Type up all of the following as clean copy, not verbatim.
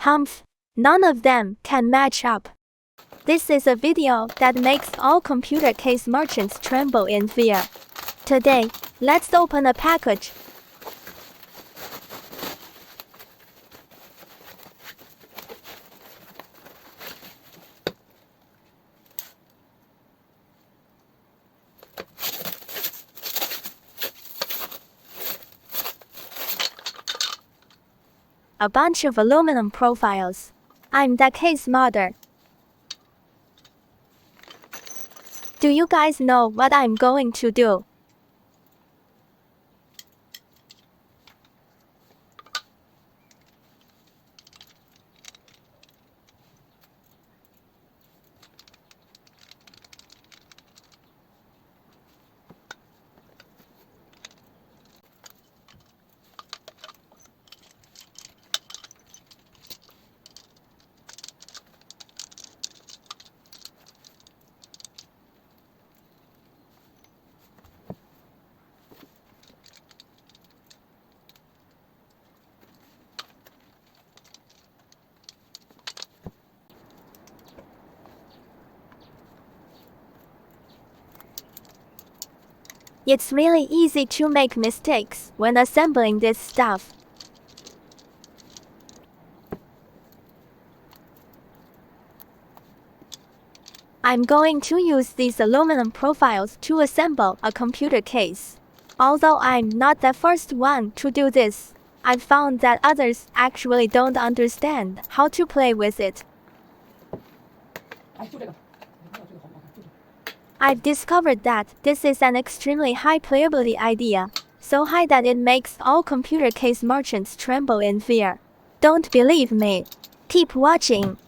Humph, none of them can match up. This is a video that makes all computer case merchants tremble in fear. Today, let's open a package. A bunch of aluminum profiles. I'm the case modder. Do you guys know what I'm going to do? It's really easy to make mistakes when assembling this stuff. I'm going to use these aluminum profiles to assemble a computer case. Although I'm not the first one to do this, I've found that others actually don't understand how to play with it. I've discovered that this is an extremely high playability idea, so high that it makes all computer case merchants tremble in fear. Don't believe me? Keep watching.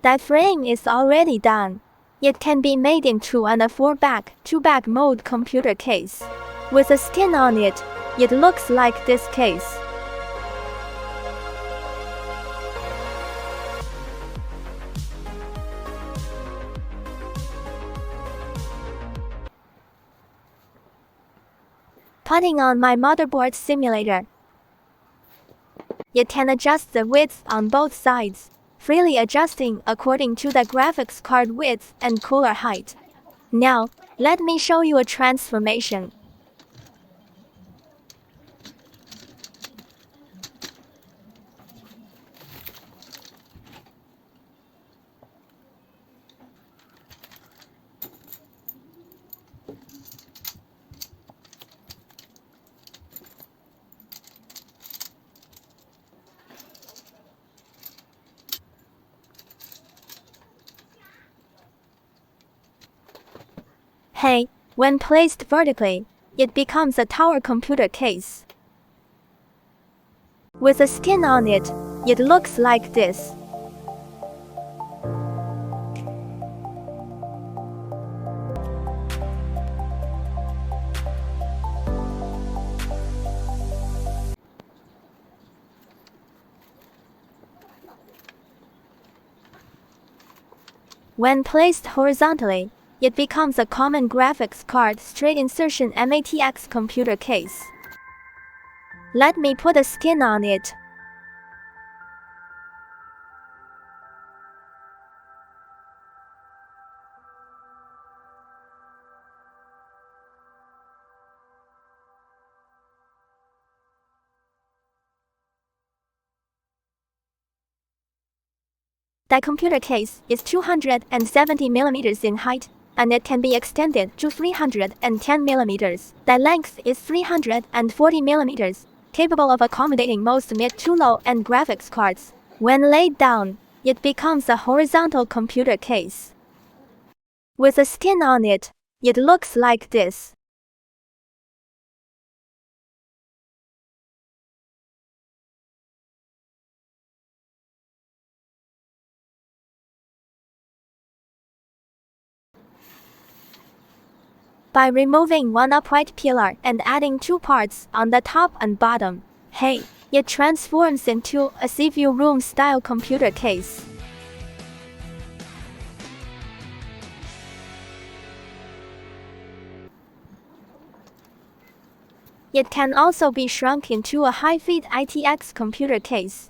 That frame is already done. It can be made into an 4-back-to-back mode computer case. With a skin on it, it looks like this case. Putting on my motherboard simulator. It can adjust the width on both sides, freely adjusting according to the graphics card width and cooler height. Now, let me show you a transformation. Hey, when placed vertically, it becomes a tower computer case. With a skin on it, it looks like this. When placed horizontally, it becomes a common graphics card straight insertion MATX computer case. Let me put a skin on it. The computer case is 270 mm in height, and it can be extended to 310 mm. The length is 340 mm, capable of accommodating most mid to low-end graphics cards. When laid down, it becomes a horizontal computer case. With a skin on it, it looks like this. By removing one upright pillar and adding two parts on the top and bottom, hey, it transforms into a sea view room-style computer case. It can also be shrunk into a high-feed ITX computer case.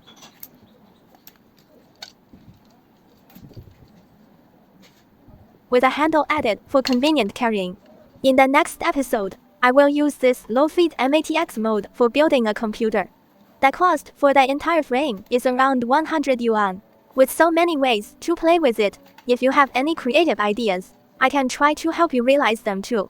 With a handle added for convenient carrying. In the next episode, I will use this low-feed MATX mode for building a computer. The cost for the entire frame is around 100 yuan. With so many ways to play with it, if you have any creative ideas, I can try to help you realize them too.